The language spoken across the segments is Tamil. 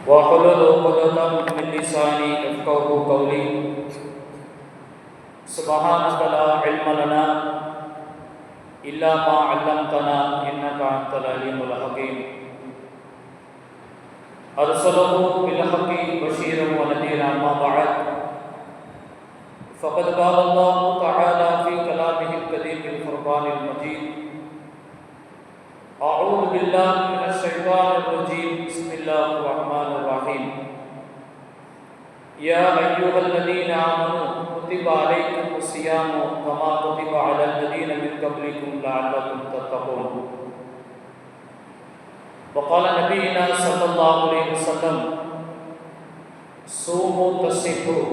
واحلل عقدة من لساني يفقهوا قولي سبحانك لا علم لنا إلا ما علمتنا إنك أنت العليم الحكيم أرسله بالحق بشيرا ونذيرا أما بعد فقد قال الله تعالى في كلامه الكريم الفرقان المجيد أعوذ بالله من الشيطان الرجيم بسم الله الرحمن الرحيم يا أيها الذين آمنوا كتب عليكم الصيام كما كتب على الذين من قبلكم لعلكم تتقون وقال نبينا صلى الله عليه وسلم صوموا تصحوا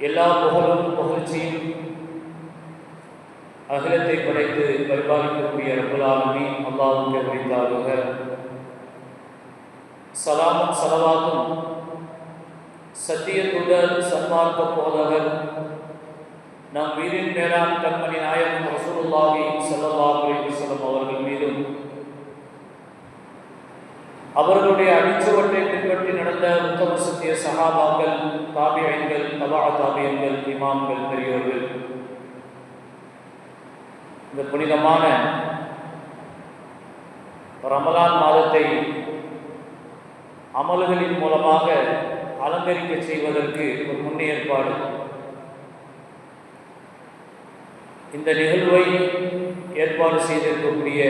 எல்லா புகழும் புகழ்ச்சியும் அகிலத்தை படைத்து பரிபாலிக்கக்கூடிய ரப்பல் ஆலமீன் அல்லாஹ்வுக்கு உரித்தாகுக. சலாமும் ஸலவாத்தும் சத்திய தூதர் சன்மார்க்க போதகர் நம் வீரின் மேலான கண்மணி நாயகம் ரசூலுல்லாஹி ஸல்லல்லாஹு அலைஹி வஸல்லம் அவர்கள் மீதும் அவர்களுடைய அடிச்சுவட்டை பின்பற்றி நடந்த உத்தம சத்திய சஹாபாக்கள், தாபியீன்கள், தபா தாபியீன்கள், இமாம்கள், பெரியோர்கள், இந்த புனிதமான ரமலான் மாதத்தை அமல்களின் மூலமாக அலங்கரிக்க செய்வதற்கு ஒரு முன்னேற்பாடு. இந்த நிகழ்வை ஏற்பாடு செய்திருக்கக்கூடிய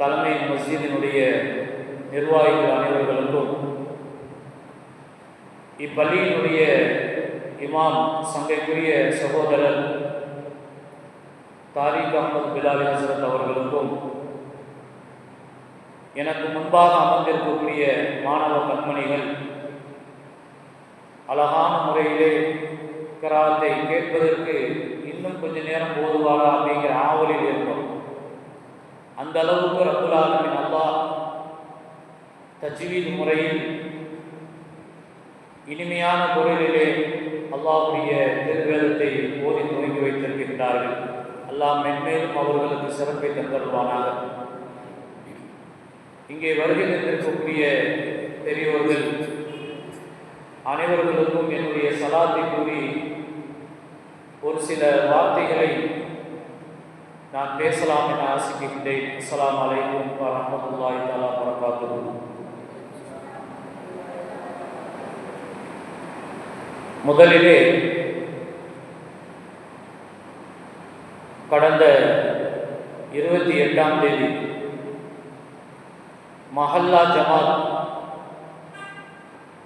தலைமை மஸ்ஜிதினுடைய நிர்வாகிகள் அனைவர்களுக்கும், இப்பள்ளியினுடைய இமாம் சங்கைக்குரிய சகோதரர் தாரிக் அஹ்மத் பிலால் ஹசரத் அவர்களுக்கும், எனக்கு முன்பாக அமர்ந்திருக்கக்கூடிய மாணவ கண்மணிகள், அழகான முறையிலே கிராத்தை கேட்பதற்கு இன்னும் கொஞ்ச நேரம் போதுவாரா அப்படிங்கிற ஆவலில் இருக்கும். அந்த அளவுக்கு ரப்பல் ஆலமீன் அல்லாஹ் தஜ்வீத் முறையில் இனிமையான குரலிலே அல்லாஹ்வுடைய திருவேதத்தை ஓதி துவங்கி வைத்திருக்கின்றார்கள். அல்லாஹ் மென்மேலும் அவர்களுக்கு சிறப்பை தந்தருவானாக. இங்கே வருகை தந்திருக்கக்கூடிய பெரியோர்கள் அனைவர்களுக்கும் என்னுடைய சலாத்தை கூறி ஒரு சில வார்த்தைகளை நான் பேசலாம் என ஆசிக்கின்றேன். அஸ்ஸலாமு அலைக்கும் வரஹ்மத்துல்லாஹி தஆலா வபரகாத்துஹு. முதலிலே கடந்த 28ஆம் தேதி மஹல்லா ஜமாத்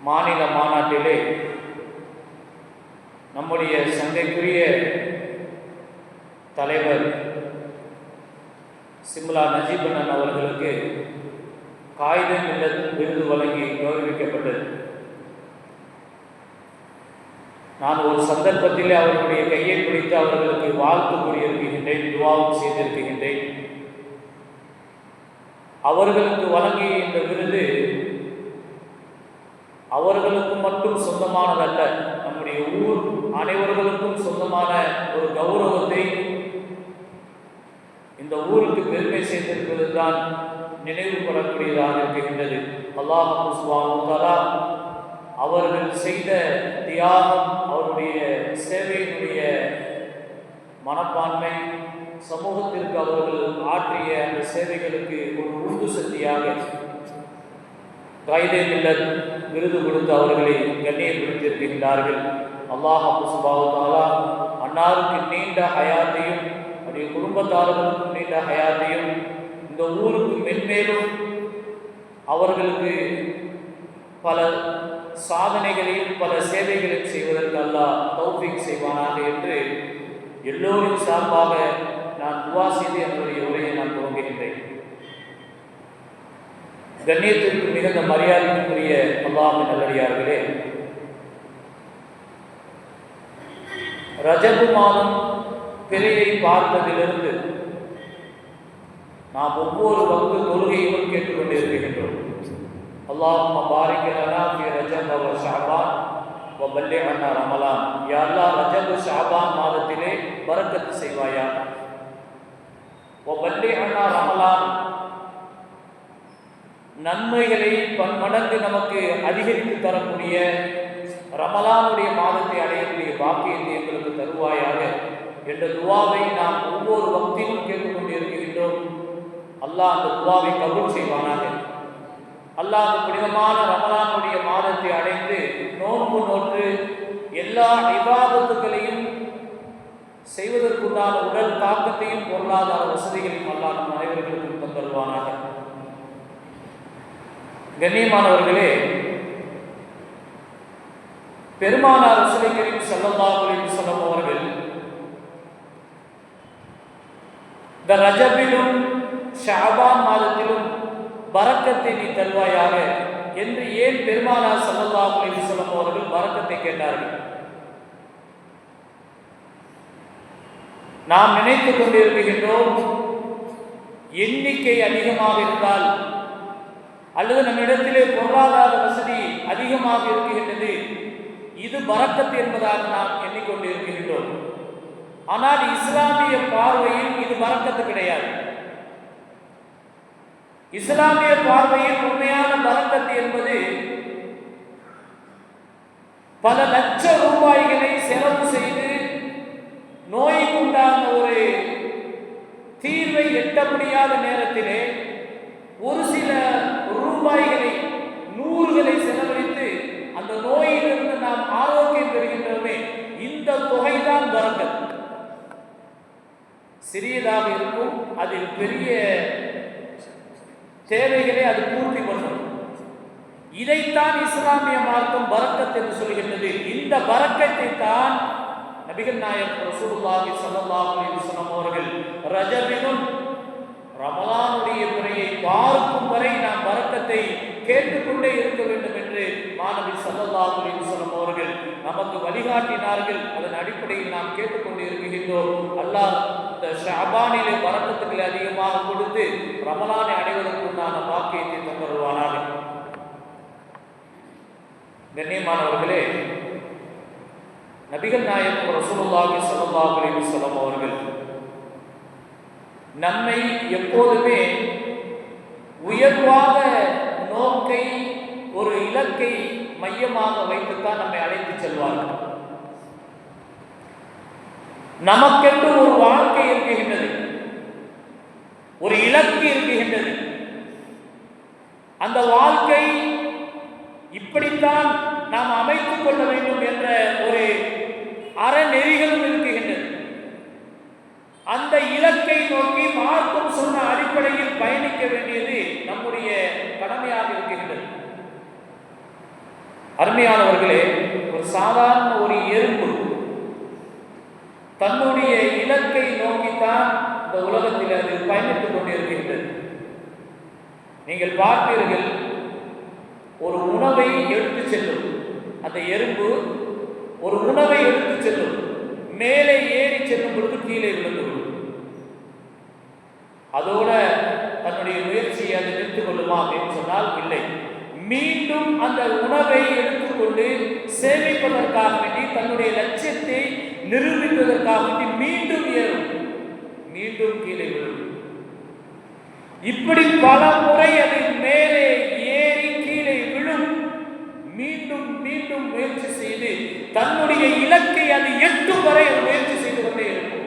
மாநில மாநாட்டிலே நம்முடைய சங்கைக்குரிய தலைவர் சிம்லா நஜீபண்ணன் அவர்களுக்கு காயிதே மில்லத் விருது வழங்கி கௌரவிக்கப்பட்டது. நான் ஒரு சந்தர்ப்பத்தில் அவர்களுடைய கையை பிடித்து அவர்களுக்கு வாழ்த்து கூறியிருக்கின்றேன், துஆவும் செய்திருக்கின்றேன். அவர்களுக்கு வழங்கிய இந்த விருது அவர்களுக்கு மட்டும் சொந்தமானதல்ல, நம்முடைய ஊர் அனைவர்களுக்கும் சொந்தமான ஒரு கௌரவத்தை இந்த ஊருக்கு பெருமை சேர்த்திருப்பது தான் நினைவுபடக்கூடியதாக இருக்கின்றது. அல்லாஹ் சுப்ஹானஹு வ தஆலா அவர்கள் செய்த தியாகம், அவருடைய சேவையினுடைய மனப்பான்மை, சமூகத்திற்கு அவர்கள் ஆற்றிய அந்த சேவைகளுக்கு ஒரு உந்து சக்தியாக காயிதே மில்லத் விருது கொடுத்து அவர்களை கண்ணியப்படுத்தியிருக்கின்றார்கள். அல்லாஹ் சுப்ஹானஹு வ தஆலா அன்னாருக்கு நீண்ட ஹயாத்தையும் அவருடைய குடும்பத்தார்களுக்கும் நீண்ட ஹயாத்தையும் இந்த ஊருக்கு மென்மேலும் அவர்களுக்கு பல சாதனைகளையும் பல சேவைகளையும் செய்வதற்கு அல்லாஹ் தௌஃபீக் செய்வானாக என்று எல்லோரின் சார்பாக நான் துஆ செய்து என்னுடைய உரையை நான் துவங்குகின்றேன். கண்ணியத்திற்கு மிகுந்த மரியாதைக்குரிய அல்லாஹ்வின் நல்லடியார்களே, ரஜபு மாதம் பிறையை பார்த்ததிலிருந்து நாம் ஒவ்வொரு வக்து தொழுகையும் கேட்டுக்கொண்டிருக்கின்றோம். அல்லாஹும்ம பாரிக் லனா ஃபீ ரஜப வ ஷஅபான் வ பல்லிஅனா ரமலான். யா அல்லாஹ், ரஜப் ஷஅபான் மாதத்திலே பரக்கத் செய்வாயா. வ பல்லிஅனா நன்மைகளை பன்மடங்கு நமக்கு அதிகரித்து தரக்கூடிய ரமலானுடைய மாதத்தை அடையக்கூடிய பாக்கியத்தை எங்களுக்கு தருவாயாக என்ற துவாவை நாம் ஒவ்வொரு வக்திலும் கேட்டுக்கொண்டிருக்கின்றோம். அல்லாஹ் அந்த துவாவை கபூல் செய்வானாக. அல்லாஹ் அந்த புனிதமான ரமலானுடைய மாதத்தை அடைந்து நோன்பு நோற்று எல்லா இபாதத்துகளையும் செய்வதற்குண்டான உடல் தாக்கத்தையும் பொருளாதார வசதிகளையும் அல்லாஹ் நம் அனைவர்களுக்கும் தந்தருவானாக. கண்ணியமானவர்களே, பெருமானார் ரசூலுல்லாஹி கரீம் ஸல்லல்லாஹு அலைஹி வஸல்லம் அவர்கள் இந்த ரஜபிலும் ஷஅபான் மாதத்திலும் பரக்கத்தை நீ தருவாயாக என்று ஏன் பெருமானார் ஸல்லல்லாஹு அலைஹி வஸல்லம் அவர்கள் பரக்கத்தை கேட்டார்கள்? நாம் நினைத்துக் கொண்டிருக்கின்றோம், எண்ணிக்கை அதிகமாக இருந்தால் அல்லது நம்மிடத்திலே பொருளாதார வசதி அதிகமாக இருக்கின்றது, இது பரக்கத்து என்பதாக நாம் எண்ணிக்கொண்டிருக்கின்றோம். ஆனால் இஸ்லாமிய பார்வையில் இது பரக்கத்து கிடையாது. இஸ்லாமிய பார்வையில் உண்மையான பரக்கத்து என்பது பல லட்சம் ரூபாய்களை செலவு செய்து நோய்க்கு உண்டான ஒரு தீர்வை எட்ட முடியாத நேரத்திலே ஒரு சில ரூபாய்களை நூறுகளை செலவழித்து அந்த நோயிலிருந்து நாம் ஆரோக்கியம் பெறுகின்றோமே, இந்த தொகைதான் பரக்கத். சிறியதாக இருக்கும், அதில் பெரிய தேவைகளை அது பூர்த்தி பண்ணும். இதைத்தான் இஸ்லாமிய மார்க்கம் பரக்கத் என்று சொல்கின்றது. இந்த பரக்கத்தை தான் நபிகள் நாயகம் ரசூலுல்லாஹி ஸல்லல்லாஹு அலைஹி வஸல்லம் அவர்கள் ரஜபிலும் ரமலானுடைய முறையை பார்க்கும் வரை நாம் பரக்கத்தை கேட்டுக்கொண்டே இருக்க வேண்டும் என்று மாணவி ஸல்லல்லாஹு அலைஹி வஸல்லம் அவர்கள் நமக்கு வழிகாட்டினார்கள். அதன் அடிப்படையில் நாம் கேட்டுக்கொண்டு இருக்கின்றோம். அல்லாஹ் இந்த ஷஅபானிலே பரக்கத்துக்களை அதிகமாக கொடுத்து ரமலானை அடைவதற்குண்டான பாக்கியத்தை தந்தருவானாக. கண்ணியமானவர்களே, நபிகள் நாயகம் ரசூலுல்லாஹி ஸல்லல்லாஹு அலைஹி வஸல்லம் அவர்கள் நம்மை எப்போதுமே உயர்வாக நோக்கை, ஒரு இலக்கை மையமாக வைத்துத்தான் நம்மை அழைத்து செல்வார்கள். நமக்கென்று ஒரு வாழ்க்கை இருக்குகின்றது, ஒரு இலக்கு இருக்குகின்றது. அந்த வாழ்க்கை இப்படித்தான் நாம் அமைத்துக் கொள்ள வேண்டும் என்ற ஒரு அறநெறிகளும் இருக்குகின்றது. அந்த இலக்கை நோக்கி மார்க்கம் சொன்ன அடிப்படையில் பயணிக்க வேண்டியது நம்முடைய கடமையாக இருக்கின்றது. அருமையானவர்களே, ஒரு சாதாரண ஒரு எறும்பு தன்னுடைய இலக்கை நோக்கித்தான் இந்த உலகத்தில் அது பயணித்துக் கொண்டிருக்கின்றது. நீங்கள் பார்ப்பீர்கள், ஒரு உணவை எடுத்து செல்லும் அந்த எறும்பு ஒரு உணவை எடுத்து செல்லும், மேலே ஏறி செல்லும் பொழுது கீழே விழுந்துவிடும். அதோட தன்னுடைய முயற்சியை அதை நிறுத்திக் கொள்ளுமா அப்படின்னு சொன்னால் இல்லை. மீண்டும் அந்த உணவை எடுத்துக்கொண்டு சேமிப்பதற்காக வேண்டி, தன்னுடைய லட்சியத்தை நிரூபிப்பதற்காக வேண்டி மீண்டும் ஏறும், மீண்டும் கீழே விழும். இப்படி பல முறை அது மேலே ஏறி கீழே விழும். மீண்டும் மீண்டும் முயற்சி செய்து தன்னுடைய இலக்கை அது எட்டும் வரை அது முயற்சி செய்து கொண்டே இருக்கும்.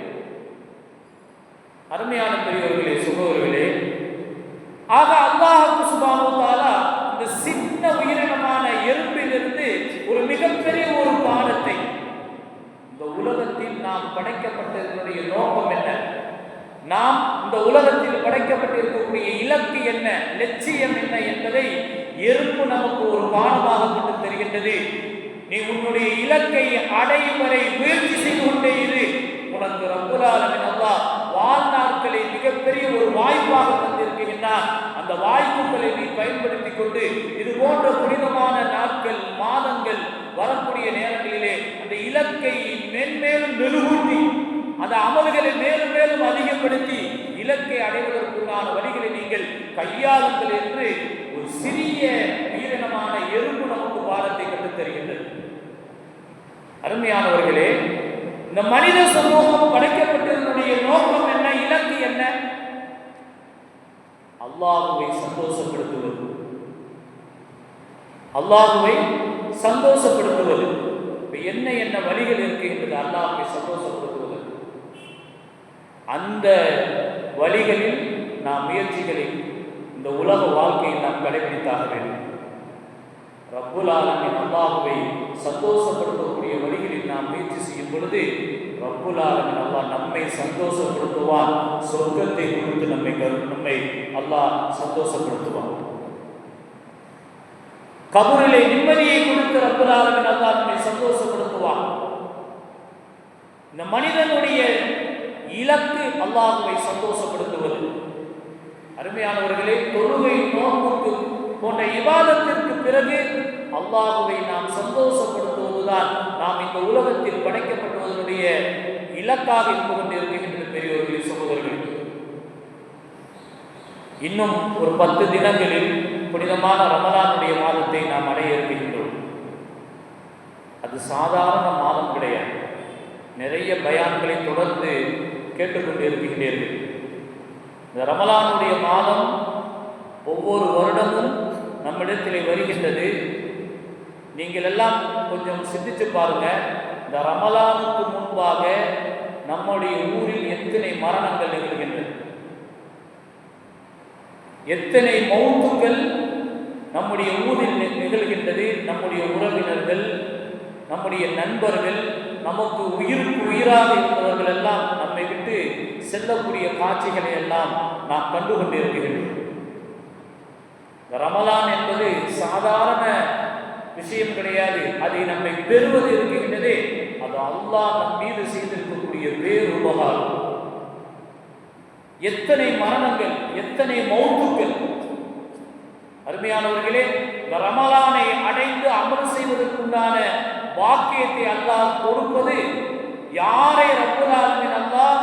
அருமையான பெரியவர்களே, சுகோர்களே, ஆக அல்லாஹ் சுப்ஹானஹு வ தஆலா இந்த சின்ன உயிரினமான எறும்பிலிருந்து ஒரு மிகப்பெரிய ஒரு பாடத்தை, இந்த உலகத்தில் நாம் படைக்கப்பட்டதனுடைய நோக்கம் என்ன, நாம் இந்த உலகத்தில் படைக்கப்பட்டிருக்கக்கூடிய இலக்கு என்ன, லட்சியம் என்ன என்பதை எறும்பு நமக்கு ஒரு பாடமாக கொண்டு தருகின்றது. நீ உன்னுடைய இலக்கை அடையும் வரை முயற்சி செய்து கொண்டே இரு. உனக்கு ரப்புல் ஆலமீன் அல்லாஹ் வாழ்நாட்களை மிகப்பெரிய ஒரு வாய்ப்பாக தந்திருக்கின்றான். அந்த வாய்ப்புகளை நீ பயன்படுத்திக் கொண்டு இது போன்ற புனிதமான நாட்கள், மாதங்கள் வரக்கூடிய நேரங்களிலே அந்த இலக்கை மென்மேலும் மெருகூட்டி, அந்த அமல்களை மேலும் மேலும் அதிகப்படுத்தி இலக்கை அடைவதற்குண்டான வழிகளை நீங்கள் கையாளுங்கள் என்று ஒரு சிறிய உயிரினமான எறும்பு நமக்கு பாடத்தை கற்றுத் தருகின்றது. அருமையானவர்களே, இந்த மனித சமூகம் படைக்கப்பட்டதனுடைய நோக்கம் என்ன, இலக்கு என்ன? அல்லாஹ்வை சந்தோஷப்படுத்துவது, அல்லாஹுவை சந்தோஷப்படுத்துவது. என்ன என்ன வழிகள் இருக்கு என்பது அல்லாஹுவை சந்தோஷப்படுத்துவது. அந்த வழிகளில் நாம் முயற்சிகளை இந்த உலக வாழ்க்கையில் நாம் கடைபிடித்தாக வேண்டும். ரப்புல் ஆலமீன் அல்லாஹுவை சந்தோஷப்படுத்தக்கூடிய வழிகளில் நாம் முயற்சி செய்யும் பொழுது ரப்புல் ஆலமீன் அல்லாஹ் நம்மை சந்தோஷப்படுத்துவான். சொர்க்கத்தை கொடுத்து நம்மை அல்லாஹ் சந்தோஷப்படுத்துவான். கபரிலே நிம்மதியை கொடுத்து ரப்புல் ஆலமீன் அல்லாஹ் நம்மை சந்தோஷப்படுத்துவான். இந்த மனிதனுடைய இலக்கு அல்லாஹுவை சந்தோஷப்படுத்துவது. அருமையானவர்களே, தொழுகை, நோன்பு போன்ற இபாதத்திற்கு பிறகு அல்லாஹுவை நாம் சந்தோஷப்படுத்துவதுதான் நாம் இந்த உலகத்தில் படைக்கப்பட்டுவதனுடைய இலக்காக இருந்து கொண்டிருக்கின்ற பெரியோர்களே, சகோதரர்கள். இன்னும் ஒரு 10 தினங்களில் புனிதமான ரமலானுடைய மாதத்தை நாம் அடைய இருக்கின்றோம். அது சாதாரண மாதம் கிடையாது. நிறைய பயான்களை தொடர்ந்து கேட்டுக்கொண்டு இருக்கின்றீர்கள். இந்த ரமலானுடைய மாதம் ஒவ்வொரு வருடமும் நம்மிடத்திலே வருகின்றது. நீங்கள் எல்லாம் கொஞ்சம் சிந்திச்சு பாருங்க. இந்த ரமலானுக்கு முன்பாக நம்முடைய ஊரில் எத்தனை மரணங்கள் நிகழ்கின்றன, எத்தனை மௌத்துக்கள் நம்முடைய ஊரில் நிகழ்கின்றது. நம்முடைய உறவினர்கள், நம்முடைய நண்பர்கள், நமக்கு உயிருக்கு உயிராக இருப்பவர்கள் எல்லாம் நம்மை விட்டு செல்லக்கூடிய காட்சிகளை எல்லாம் நாம் கண்டுகொண்டிருக்கின்றோம். ரமலான் என்பது சாதாரண விஷயம் கிடையாது. அதை நம்மை பெறுவது இருக்கின்றதே, அது அல்லாஹ் நம் மீது செய்திருக்கக்கூடிய வேறு உபகாரம். எத்தனை மரணங்கள், எத்தனை மௌத்துக்கள். அருமையானவர்களே, இந்த ரமலானை அடைந்து அமல் செய்வதற்குண்டான வாக்கியத்தை அல்லாஹ் கொடுப்பது யாரை ரப்புல் ஆலமீன் அல்லாஹ்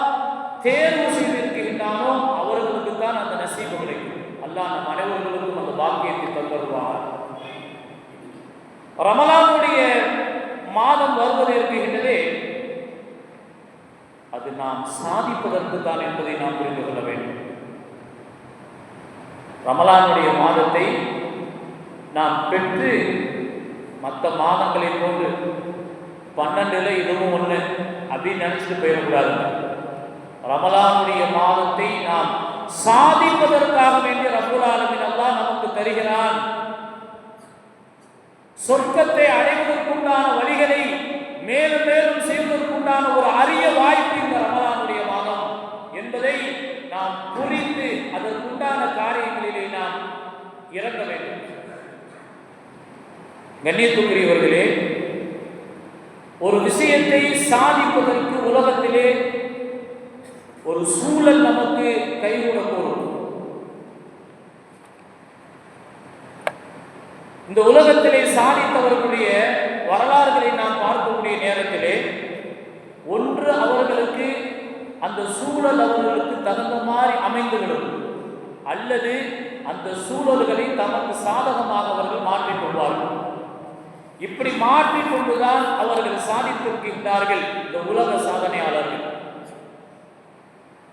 தேர்வு செய்திருக்கின்றானோ அவர்களுக்கு தான் அந்த நசீபு கிடைக்கும். அல்லாஹ் நம் அனைவர்களுக்கும் அந்த வாக்கியத்தை தருவார். ரமலானுடைய மாதம் வருவது இருக்கின்றதே, அது நாம் சாதிப்பதற்கு தான் என்பதை நாம் புரிந்து கொள்ள வேண்டும். ரமலானுடைய மாதத்தை நாம் பெற்று மற்ற மாதங்களை போன்று 12ல் இதுவும் ஒன்று அப்படின்னு நினைச்சிட்டு போயிடக்கூடாது. ரமலானுடைய மாதத்தை நாம் சாதிப்பதற்காக வேண்டிய ரப்புல் ஆலமீன் அல்லாஹ் நமக்கு தருகிறான். சொர்க்கத்தை அடைவதற்குண்டான வழிகளை மேலும் மேலும் செய்வதற்குண்டான ஒரு அரிய வாய்ப்பு இந்த ரமலானுடைய மாதம் என்பதை நாம் புரிந்து அதற்குண்டான காரியங்களிலே நாம் இறங்க வேண்டும். கண்ணியத்துக்குரியவர்களே, ஒரு விஷயத்தை சாதிப்பதற்கு உலகத்திலே ஒரு சூழல் நமக்கு கைகூட போகும். இந்த உலகத்திலே சாதித்தவர்களுடைய வரலாறுகளை நாம் பார்க்கக்கூடிய நேரத்திலே ஒன்று அவர்களுக்கு அந்த சூழல் அவர்களுக்கு தகுந்த மாதிரி அமைந்துவிடும், அல்லது அந்த சூழல்களை தமக்கு சாதகமாக அவர்கள் மாற்றிக்கொள்வார்கள். இப்படி மாற்றிக்கொண்டுதான் அவர்கள் சாதித்திருக்கின்றார்கள் இந்த உலக சாதனையாளர்கள்.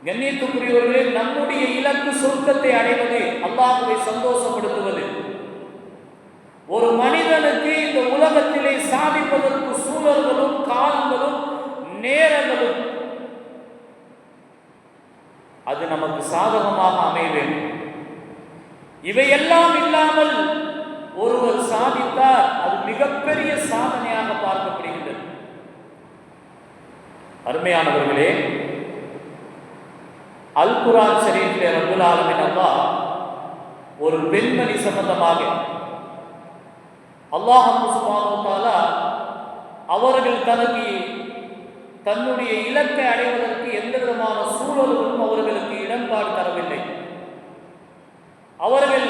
கண்ணியத்துக்குரியவர்களே, நம்முடைய இலக்கு சொர்க்கத்தை அடைவது, அல்லாஹ்வை சந்தோஷப்படுத்துவது. ஒரு மனிதனுக்கு இந்த உலகத்திலே சாதிப்பதற்கு சூழல்களும் காலங்களும் நேரங்களும் அது நமக்கு சாதகமாக அமைய வேண்டும். இவையெல்லாம் இல்லாமல் ஒருவர் சாதித்தார், அது மிகப்பெரிய சாதனையாக பார்க்கப்படுகின்றது. அருமையானவர்களே, அல் குர்ஆன் ஷரீஃபிலே ரப்புல் ஆலமீன் அல்லாஹ் ஒரு பெண்மணி சம்பந்தமாக அல்லாஹ் சுப்ஹானஹு வ தஆலா அவர்கள் தன்னுடைய இலக்கை அடைவதற்கு எந்த விதமான சூழல்களும் அவர்களுக்கு இடம்பாடு தரவில்லை. அவர்கள்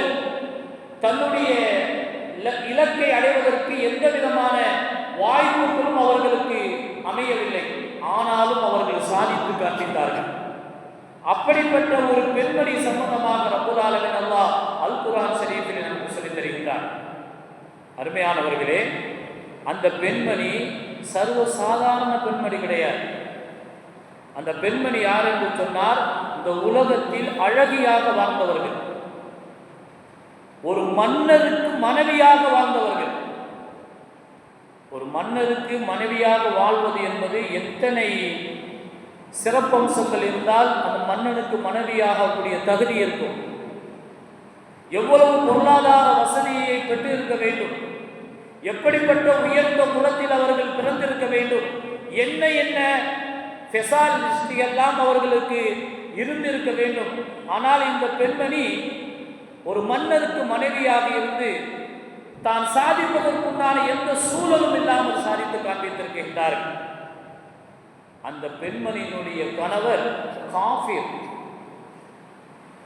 தன்னுடைய இலக்கை அடைவதற்கு எந்த விதமான வாய்ப்புகளும் அவர்களுக்கு அமையவில்லை. ஆனாலும் அவர்கள் சாதித்து காண்பித்தார்கள். அப்படிப்பட்ட ஒரு பெண்மணி சம்பந்தமாக ரப்புல் ஆலமீன் அல்லாஹ் அல் குர்ஆன் ஷரீஃபில் நமக்கு சொல்லித் தருகின்றார். அருமையானவர்களே, அந்த பெண்மணி சர்வ சாதாரண பெண்மணி கிடையாது. அந்த பெண்மணி யார் என்று சொன்னார், இந்த உலகத்தில் அழகியாக வாழ்ந்தவர்கள். ஒரு மன்னருக்கு மனைவியாக வாழ்ந்தவர்கள். ஒரு மன்னருக்கு மனைவியாக வாழ்வது என்பது எத்தனை சிறப்பம்சங்கள் இருந்தால் அந்த மன்னனுக்கு மனைவியாகக்கூடிய தகுதி இருக்கும். எவ்வளவு பொருளாதார வசதியை பெற்றிருக்க வேண்டும், எப்படிப்பட்ட உயர்ந்த குலத்தில் அவர்கள் பிறந்திருக்க வேண்டும், என்ன என்ன ஸ்பெஷாலிஸ்ட் எல்லாம் அவர்களுக்கு இருந்திருக்க வேண்டும். ஆனால் இந்த பெண்மணி ஒரு மன்னருக்கு மனைவியாக இருந்து தான் சாதிப்பதற்குண்டான எந்த சூழலும் இல்லாமல் சாதித்து காண்பித்திருக்கின்றார்கள். அந்த பெண்மணியினுடைய கணவர் காஃபிர்,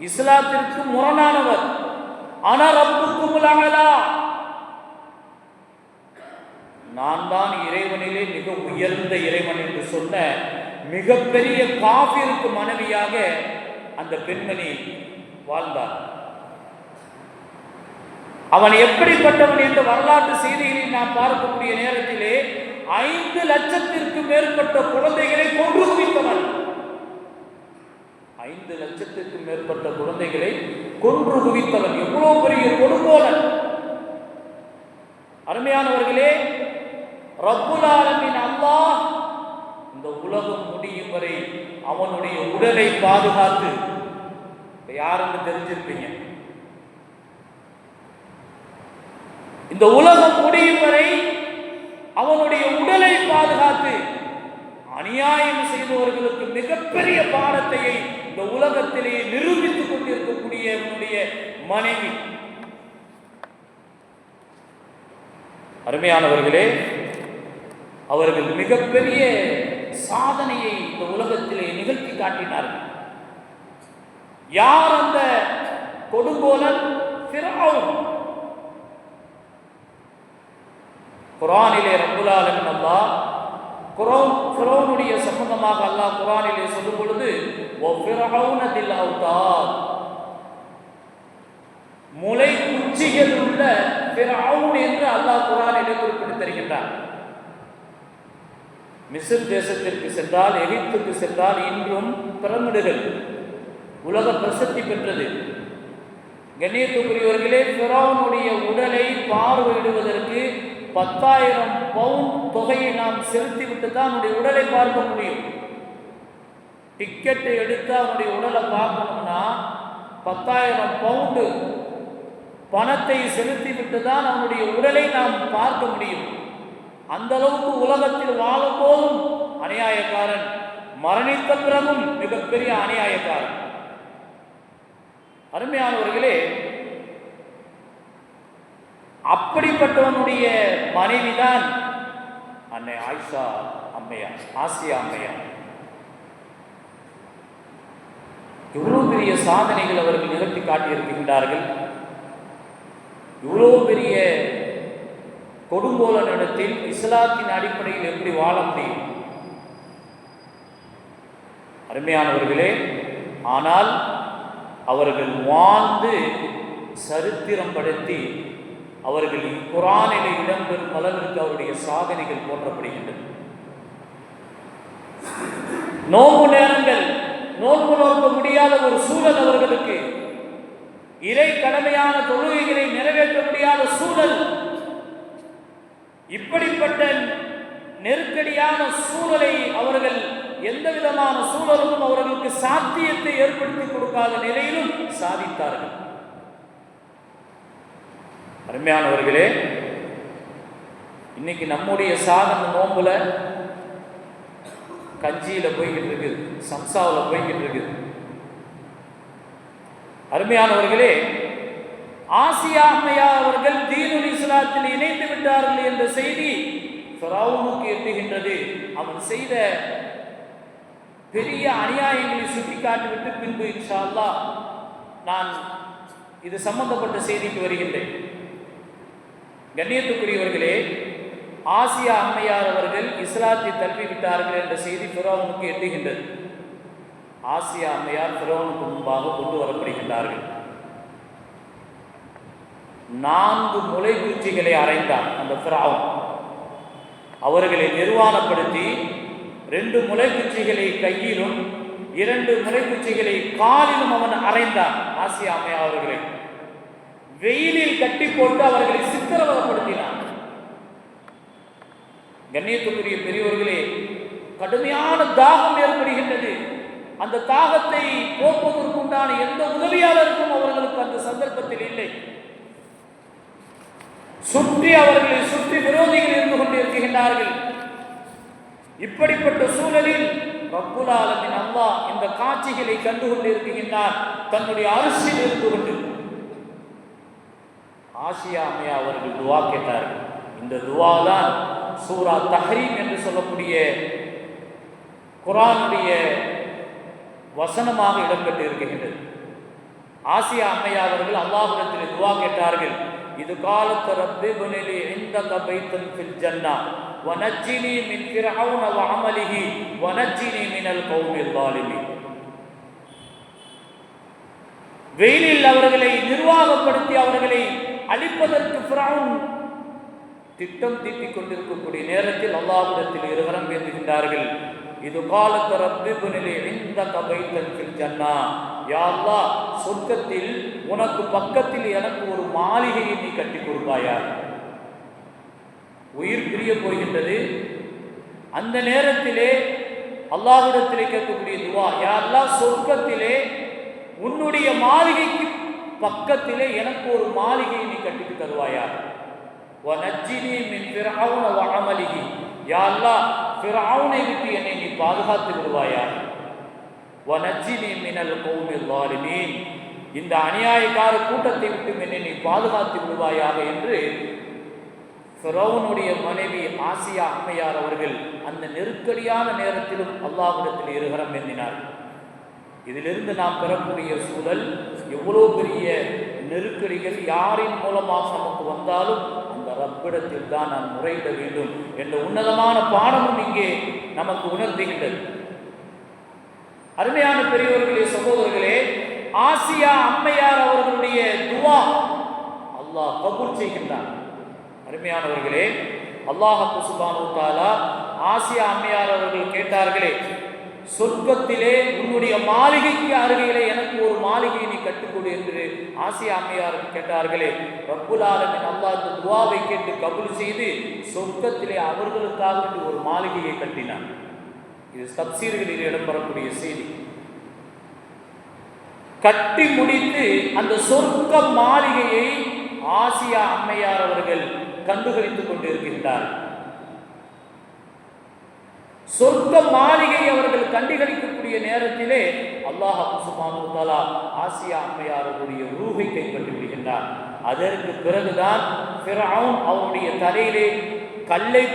இஸ்லாத்திற்கு முரணானவர். ஆனால் ரப்புக்கும் அலா, நான் தான் இறைவனிலே மிக உயர்ந்த இறைவன் என்று சொன்ன மிகப்பெரிய காஃபிருக்கு மனைவியாக அந்த பெண்மணி வாழ்ந்தார். அவன் எப்படிப்பட்டவன் என்ற வரலாற்று செய்திகளில் நாம் பார்க்கக்கூடிய நேரத்திலே 5 லட்சத்திற்கு மேற்பட்ட குழந்தைகளை கொன்று குவித்தவன். 5 லட்சத்திற்கு மேற்பட்ட குழந்தைகளை கொன்று குவித்தவன். எவ்வளவு பெரிய கொடுங்கோலன்! அருமையானவர்களே, ரப்புல் ஆலமீன் அல்லாஹ் இந்த உலகம் முடியும் வரை அவனுடைய உடலை பாதுகாத்து, யாருன்னு தெரிஞ்சிருப்பீங்க, இந்த உலகம் முடியும் வரை அவனுடைய உடலை பாதுகாத்து அநியாயம் செய்தவர்களுக்கு மிகப்பெரிய பாடத்தை இந்த உலகத்திலே நிரூபித்துக் கொண்டிருக்கக்கூடிய அவனுடைய மனைவி. அருமையானவர்களே, அவர்கள் மிகப்பெரிய சாதனையை இந்த உலகத்திலே நிகழ்த்தி காட்டினார்கள். யார் அந்த கொடுங்கோலன்? ஃபிரௌன். குர்ஆனிலே ரப்புல் ஆலமீன் அல்லாஹ் ஃபிரௌனுடைய சம்பந்தமாக அல்லாஹ் குர்ஆனிலே சொல்லும் பொழுது வ ஃபிரௌன தில் அவுதாத், முளை குச்சிகள் உள்ள ஃபிரௌன் என்று அல்லாஹ் குர்ஆனிலே குறிப்பிட்டு தருகின்றார். மிஸ்ர் தேசத்திற்கு சென்றால், எகிப்துக்கு சென்றால் இன்றும் பிரமிடுகள் உலக பிரசித்தி பெற்றது. கண்ணியத்துக்குரியவர்களே, ஃபிரௌனுடைய உடலை பார்வையிடுவதற்கு 10,000 பவுண்ட் தொகையை நாம் செலுத்திவிட்டு தான் அவனுடைய உடலை பார்க்க முடியும். டிக்கெட்டை எடுத்து அவனுடைய உடலை பார்க்கணும்னா 10,000 பவுண்டு பணத்தை செலுத்திவிட்டு தான் அவனுடைய உடலை நாம் பார்க்க முடியும். அந்த அளவுக்கு உலகத்தில் வாழும் போதும் அநியாயக்காரன், மரணித்த பிறகும் மிகப்பெரிய அநியாயக்காரன். அருமையானவர்களே, அப்படிப்பட்டவனுடைய மனைவிதான் அன்னை ஆயிஷா அம்மையார், ஆசியா அம்மையார். இவ்வளவு பெரிய சாதனைகள் அவர்கள் நிகழ்த்தி காட்டியிருக்கின்றார்கள். இவ்வளவு பெரிய கொடுங்கோலனிடத்தில் இஸ்லாத்தின் அடிப்படையில் எப்படி வாழ முடியும்? அருமையானவர்களே, ஆனால் அவர்கள் வாழ்ந்து சரித்திரம் படுத்தி அவர்கள் குர்ஆனிலே இடம்பெறும் அளவிற்கு அவருடைய சாதனைகள் போற்றப்படுகின்றன. நோன்பு நேரங்கள், நோன்பு நோக்க முடியாத ஒரு சூழல் அவர்களுக்கு, இறை கடமையான தொழுகைகளை நிறைவேற்ற முடியாத சூழல். இப்படிப்பட்ட நெருக்கடியான சூழலை அவர்கள் எந்த விதமான சூழலும் அவர்களுக்கு சாத்தியத்தை ஏற்படுத்தி கொடுக்காத நிலையிலும் சாதித்தார்கள். அருமையானவர்களே, இன்னைக்கு நம்முடைய சாதனை நோம்புல கஞ்சியில போய்கிட்டு இருக்குது, சம்சாவில் போய்கிட்டு இருக்குது. அருமையானவர்களே, ஆசியா அம்மையார் அவர்கள் தீனுல் இஸ்லாத்தில் இணைந்து விட்டார்கள் என்ற செய்தி ஃபிரௌனுக்கு எட்டுகின்றது. அவன் செய்த பெரிய அநியாயங்களை சுட்டி காட்டிவிட்டு பின்பு இன்ஷா அல்லாஹ் நான் இது சம்பந்தப்பட்ட செய்திக்கு வருகின்றேன். கண்ணியத்துக்குரியவர்களே, ஆசியா அம்மையார் அவர்கள் இஸ்லாத்தை தழுவி விட்டார்கள் என்ற செய்தி ஃபிரௌனுக்கு எட்டுகின்றது. ஆசியா அம்மையார் ஃபிரௌனுக்கு முன்பாக கொண்டு வரப்படுகின்றார்கள். 4 முளைக்குச்சிகளை அறைந்தான் அந்த ஃபிரௌன். அவர்களை நிர்வாணப்படுத்தி 2 முளைக்குச்சிகளை கையிலும் 2 முளைக்குச்சிகளை காலிலும் அவன் அறைந்தான் ஆசியா அம்மையார் அவர்களை. வெயிலில் கட்டி போட்டு அவர்களை சித்திரவதைப்படுத்தினார். கண்ணியத்துக்குரிய பெரியவர்களே, கடுமையான தாகம் ஏற்படுகின்றது. அந்த தாகத்தை போக்குவதற்குண்டான எந்த உதவியாளருக்கும் அவர்களுக்கு அந்த சந்தர்ப்பத்தில் இல்லை. அவர்களை சுற்றி விரோதிகள் இருந்து கொண்டிருக்கின்றார்கள். இப்படிப்பட்ட சூழலில் ரப்புல் ஆலமீன் அல்லாஹ் இந்த காட்சிகளை கண்டு கொண்டிருக்கின்றார். தன்னுடைய அரிசியில் இருந்து கொண்டு ஆசியா அம்மையா அவர்கள் துவா கேட்டார்கள். இந்த துவா தான் சூரா தஹ்ரீம் என்று சொல்லக்கூடிய குர்ஆனுடைய வசனமாக இடம்பெற்று இருக்கின்றது. ஆசியா அம்மையா அவர்கள் அல்லாஹ்விடத்தில் துவா கேட்டார்கள். இது காலத்து ரப்பி புனிலி இந்தக பைத்தன் ஃபில் ஜன்னா வனஜ்ஜினி மின் ஃபிர்அவுன வஅமலிஹி வனஜ்ஜினி மினல் கௌமில் ஸாலிமீன். வெயிலில் அவர்களை நிர்வாகப்படுத்தி அவர்களை அழிப்பதற்கு ஃபிர்அவுன் திட்டம் தீட்டிக் கொண்டிருக்கக்கூடிய நேரத்தில் அல்லாஹ்விடத்தில் இருவரும் வேண்டுகின்றார்கள். இது காலத்து ரப்பி புனிலி இந்தக பைத்தன் ஃபில் ஜன்னா, யா அல்லாஹ், சொர்க்கத்தில் உனக்கு பக்கத்தில் எனக்கு ஒரு மாளிகையை நீ கட்டி கொடுப்பாயா. உயிர் பிரிய போகின்றது. அந்த நேரத்திலே அல்லாஹ்விடத்திலே கேட்கக்கூடிய துவா, யா அல்லாஹ், சொர்க்கத்திலே உன்னுடைய மாளிகைக்கு பக்கத்திலே எனக்கு ஒரு மாளிகையை நீ கட்டிட்டு தருவாயா. வனஜ்ஜினி மின் ஃபிர்அவுன வஅமலிஹி, யா அல்லாஹ், ஃபிர்அவுனை விட்டு என்னை நீ பாதுகாத்து விடுவாயா. வனஜ்ஜினி மினல் கௌமில் ஸாலிமீன், இந்த அநியாயக்கார கூட்டத்தை விட்டு என்னை நீ பாதுகாத்து விடுவாயாக என்று ஃபிரௌனுடைய மனைவி ஆசியா அம்மையார் அவர்கள் அந்த நெருக்கடியான நேரத்திலும் அல்லாஹ்விடத்தில் இருகரம் ஏந்தினார். இதிலிருந்து நாம் பெறக்கூடிய சூழல், எவ்வளோ பெரிய நெருக்கடிகள் யாரின் மூலமாக நமக்கு வந்தாலும் அந்த ரப்பிடத்தில் தான் நாம் முறையிட வேண்டும் என்ற உன்னதமான பாடமும் இங்கே நமக்கு உணர்த்துகின்றது. அருமையான பெரியவர்களே, சகோதரர்களே, ஆசியா அம்மையார் அவர்களுடைய துவா அல்லாஹ் கபூல் செய்கின்றார். அருமையானவர்களே, அல்லாஹ் சுப்ஹானஹு வ தஆலா ஆசியா அம்மையார் அவர்கள் கேட்டார்களே, சொர்க்கத்திலே உன்னுடைய மாளிகைக்கு அருகிலே எனக்கு ஒரு மாளிகையை நீ கட்டுக்கொடு என்று ஆசியா அம்மையார் கேட்டார்களே, ரப்புல் ஆலமீன் அல்லாஹ் இந்த துவாவை கேட்டு கபூல் செய்து சொர்க்கத்திலே அவர்களுக்காக ஒரு மாளிகையை கட்டினார். இது தப்சீர்களில் இடம்பெறக்கூடிய செய்தி. கட்டி முடித்து அந்த சொர்க்க மாளிகையை ஆசியா அம்மையார் அவர்கள் கண்டுகளித்துக் கொண்டிருக்கின்றார். சொர்க்க மாளிகை அவர்கள் கண்டுகளிக்கக்கூடிய நேரத்திலே அல்லாஹ் சுப்ஹானஹு வ தஆலா ஆசியா அம்மையார் அவருடைய ரூஹை கைப்பற்றி விடுகின்றார். அதற்கு பிறகுதான் ஃபிர்அவுன் அவருடைய தலையிலே கல்லை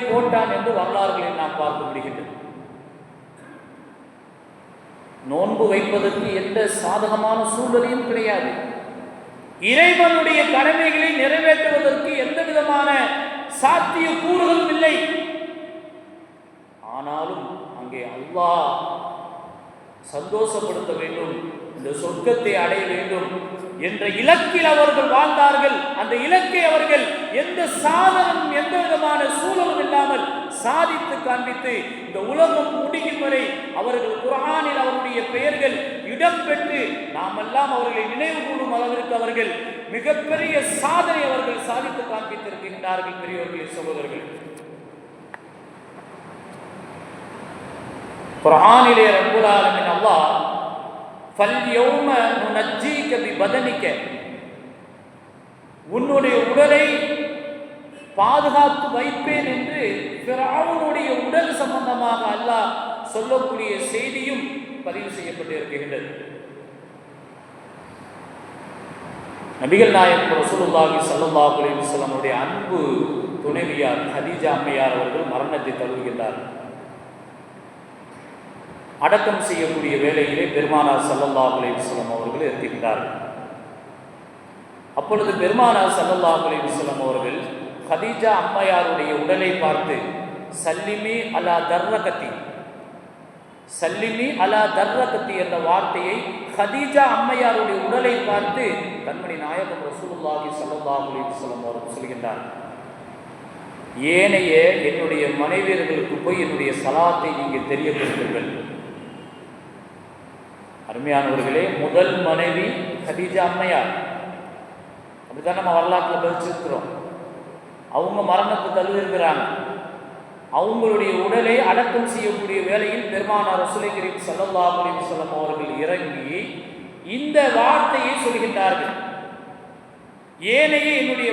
போட்டான் என்று வரலாறுகளில் நாம் பார்க்க முடிகின்றது. நோன்பு வைப்பதற்கு எந்த சாதகமான சூழ்நிலையும் கிடையாது. இறைவனுடைய கடமைகளை நிறைவேற்றுவதற்கு எந்த விதமான சாத்திய கூறுகளும் இல்லை. ஆனாலும் அங்கே அல்லாஹ் சந்தோஷப்படுத்த வேண்டும், இந்த சொர்க்கத்தை அடைய வேண்டும் என்ற இலக்கில் அவர்கள் வாழ்ந்தார்கள். அந்த இலக்கை அவர்கள் எந்த சாதனம், எந்த விதமான சூழலும் இல்லாமல் சாதித்து காண்பித்து இந்த உலகம் முடியும் வரை அவர்கள் குர்ஆனில் அவருடைய பெயர்கள் இடம்பெற்று நாமெல்லாம் அவர்களை நினைவு கூறும் அளவிற்கு அவர்கள் மிகப்பெரிய சாதனை அவர்கள் சாதித்து காண்பித்திருக்கின்றார்கள். பெரியவர்களே, சகோதரர்கள், குர்ஆனிலே ரப்புல் ஆலமீன் அல்லாஹ் ஃபல்யௌம நுனஜ்ஜீக பிபதனிக, உன்னுடைய உடலை பாதுகாத்து வைப்பேன் என்று ஃபிர்அவுனுடைய உடல் சம்பந்தமாக அல்லாஹ் சொல்லக்கூடிய செய்தியும் பதிவு செய்யப்பட்டிருக்கின்றது. நபிகள் நாயகம் ரசூலுல்லாஹி ஸல்லல்லாஹு அலைஹி வஸல்லம் உடைய அன்பு துணைவியார் ஹதீஜா அம்மையார் அவர்கள் மரணத்தை தழுவுகின்றார். அடக்கம் செய்யக்கூடிய வேளையிலே பெருமானார் ஸல்லல்லாஹு அலைஹி வஸல்லம் அவர்கள் இருக்கின்றார்கள். அப்பொழுது பெருமானார் ஸல்லல்லாஹு அலைஹி வஸல்லம் அவர்கள் ஹதீஜா அம்மையாருடைய உடலை பார்த்து சல்லிமி அலா தர்ரகத்தி, சல்லிமி அலா தர்ரகத்தி என்ற வார்த்தையை ஹதீஜா அம்மையாருடைய உடலை பார்த்து கண்மணி நாயகம் ரசூலுல்லாஹி ஸல்லல்லாஹு அலைஹி வஸல்லம் அவர்கள் சொல்கின்றார், ஏனைய என்னுடைய மனைவியர்களுக்கு போய் என்னுடைய சலாத்தை நீங்கள் தெரியப்படுத்துங்கள். அருமையானவர்களே, முதல் மனைவி ஹதீஜா அம்மையார். அப்படித்தான் நம்ம வரலாற்றில் படிச்சிருக்கிறோம். அவங்க மரணத்தை தழுவிருக்கிறாங்க. அவங்களுடைய உடலை அடக்கம் செய்யக்கூடிய வேளையில் பெருமானார் ரசூலை கரீம் ஸல்லல்லாஹு அலைஹி வஸல்லம் அவர்கள் இறங்கி இந்த வார்த்தையை சொல்கின்றார்கள். ஏனைய என்னுடைய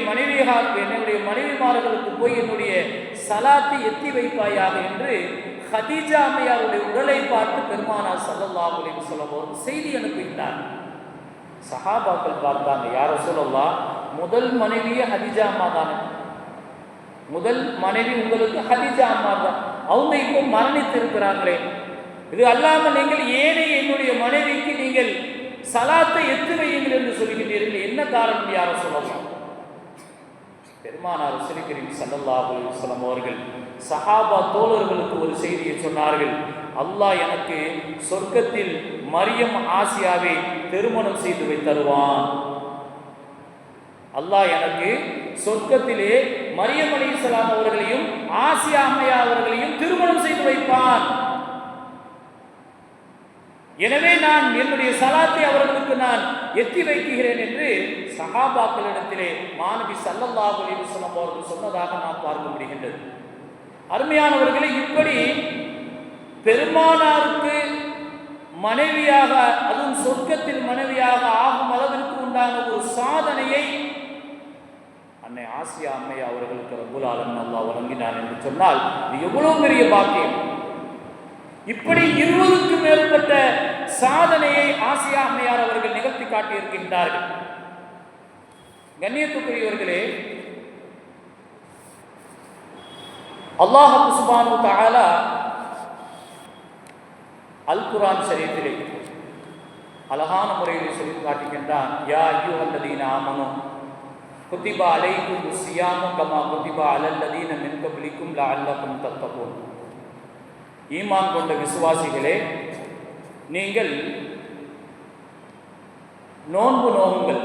மனைவிமார்களுக்கு போய் என்னுடைய சலாத்தை எத்தி வைப்பாயாக என்று ஹதீஜா அம்மையாருடைய உடலை பார்த்து பெருமானார் ஸல்லல்லாஹு அலைஹி வஸல்லம் அவர்கள் செய்தி அனுப்புகின்றார். சஹாபாக்கள் பார்த்தாங்க, யா ரசூலல்லாஹ், முதல் மனைவியே ஹதீஜா அம்மா தானே, முதல் மனைவி உங்களுக்கு ஹதீஜா அம்மா தான், அவங்க இப்போ மரணித்து இருக்கிறாங்களே, இது அல்லாமல் நீங்கள் ஏனைய என்னுடைய மனைவிக்கு நீங்கள் சலாத்தை எத்து வையுங்கள் என்று சொல்கின்றீர்கள், என்ன காரணம் யா ரசூலல்லாஹ்? பெருமானார் ரசூல் கரீம் ஸல்லல்லாஹு அலைஹி வஸல்லம் அவர்கள் சஹாபா தோழர்களுக்கு ஒரு செய்தியை சொன்னார்கள். அல்லாஹ் எனக்கு சொர்க்கத்தில் மரியம் ஆசியாவை திருமணம் செய்து வைத்தருவான். அல்லாஹ் எனக்கு சொர்க்கத்திலே மரியம் அலைஹிஸ்ஸலாம் அவர்களையும் ஆசியா அம்மையா அவர்களையும் திருமணம் செய்து வைப்பான். எனவே நான் என்னுடைய சலாத்தை அவர்களுக்கு நான் எத்தி வைக்கிறேன் என்று சஹாபாக்களிடத்திலே மாநபி ஸல்லல்லாஹு அலைஹி வஸல்லம் அவர்கள் சொன்னதாக நாம் பார்க்க முடிகின்றது. அருமையானவர்களே, இப்படி பெருமானாருக்கு மனைவியாக, அதுவும் சொர்க்கத்தில் மனைவியாக ஆகும் அளவிற்கு உண்டான ஒரு சாதனையை அன்னை ஆசியா அம்மையா அவர்களுக்கு ரப்புல் ஆலமீன் அல்லாஹ் வழங்கினான் என்று சொன்னால் இது எவ்வளவு பெரிய பாக்கியம். இப்படி 20க்கும் மேற்பட்ட சாதனையை ஆசியா அம்மையார் அவர்கள் நிகழ்த்தி காட்டியிருக்கின்றார்கள். கண்ணியத்துக்குரியவர்களே, அல்லாஹ் சுப்ஹானஹு வ தஆலா அல் குர்ஆன் ஷரீஃபிலே அழகான முறையில் சொல்லி காட்டுகின்றான். யா அய்யுஹல்லதீன ஆமனூ குத்திபா அலைக்குமுஸ் ஸியாமு கமா குத்திபா அலல்லதீன மின் கப்லிக்கும் லஅல்லகும் தத்தகூன். ஈமான் கொண்ட விசுவாசிகளே, நீங்கள் நோன்பு நோவுங்கள்.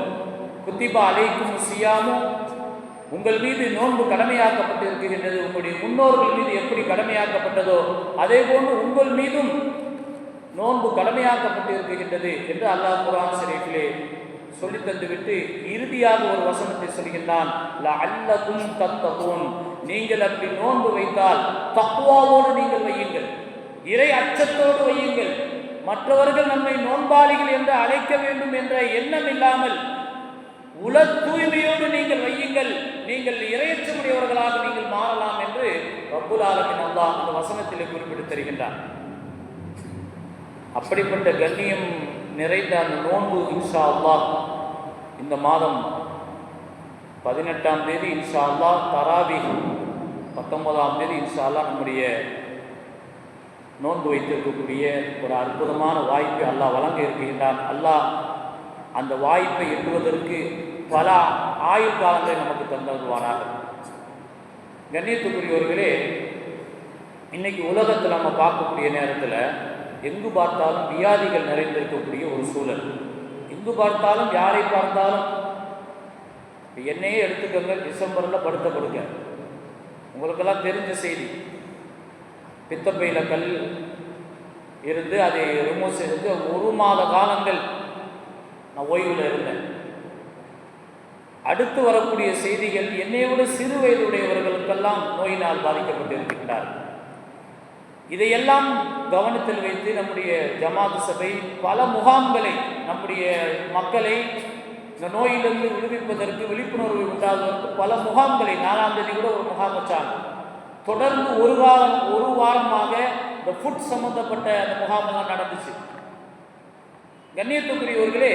குத்திபா அலைக்குமுஸ் ஸியாமு, உங்கள் மீது நோன்பு கடமையாக்கப்பட்டு இருக்கின்றது. உங்களுடைய முன்னோர்கள் மீது எப்படி கடமையாக்கப்பட்டதோ அதே போன்று உங்கள் மீதும் நோன்பு கடமையாக்கப்பட்டு இருக்கின்றது என்று அல்லாஹ் குர்ஆன் ஷரீஃபிலே சொல்லி தந்துவிட்டு இறுதியாக ஒரு வசனத்தை சொல்கின்றான். லஅல்லகும் தத்தகூன், நீங்கள் அப்படி நோன்பு வைத்தால் தக்வாவோடு நீங்கள் வையுங்கள், இறை அச்சத்தோடு வையுங்கள். மற்றவர்கள் நம்மை நோன்பாளிகள் என்று அழைக்க வேண்டும் என்ற எண்ணம் இல்லாமல் உல தூய்மையோடு நீங்கள் வையுங்கள், நீங்கள் இறையச்சமுடையவர்களாக நீங்கள் மாறலாம் என்று ரப்புல் ஆலமீன் அல்லாஹ் அந்த வசனத்திலே குறிப்பிட்டு தருகின்றார். அப்படிப்பட்ட கண்ணியம் நிறைந்த அந்த நோன்பு இன்ஷா அல்லாஹ் இந்த மாதம் 18ஆம் தேதி இன்ஷா அல்லாஹ் தராவீஹ், 19ஆம் தேதி இன்ஷா அல்லாஹ் நம்முடைய நோன்பு வைத்திருக்கக்கூடிய ஒரு அற்புதமான வாய்ப்பை அல்லாஹ் வழங்க இருக்கின்றான். அல்லாஹ் அந்த வாய்ப்பை எட்டுவதற்கு பல ஆயுள் காலங்களை நமக்கு தந்தருவாராக. கண்ணியத்துக்குரியவர்களே, இன்னைக்கு உலகத்தில் நம்ம பார்க்கக்கூடிய நேரத்தில் எங்கு பார்த்தாலும் வியாதிகள் நிறைந்திருக்கக்கூடிய ஒரு சூழல். எங்கு பார்த்தாலும் யாரை பார்த்தாலும், என்னையே எடுத்துக்கோங்க, டிசம்பரில் படுத்த படுக்க, உங்களுக்கெல்லாம் தெரிஞ்ச செய்தி, பித்தப்பையில் கல் இருந்து அதை ரிமூவ் செய்து 1 மாத காலங்கள் நான் ஓய்வில் இருந்தேன். அடுத்து வரக்கூடிய செய்திகள், என்னை விட சிறு வயதுடையவர்களுக்கெல்லாம் நோயினால் பாதிக்கப்பட்டிருக்கின்றார்கள். இதையெல்லாம் கவனத்தில் வைத்து நம்முடைய ஜமாத் சபை பல முகாம்களை, நம்முடைய மக்களை இந்த நோயிலிருந்து விடுவிப்பதற்கு, விழிப்புணர்வு உண்டாவதற்கு பல முகாம்களை, 4ஆம் தேதி கூட ஒரு முகாம் வச்சாங்க. தொடர்ந்து ஒரு வாரமாக இந்த ஃபுட் சம்பந்தப்பட்ட அந்த முகாமெல்லாம் நடந்துச்சு. கண்ணியத்துக்குரியவர்களே,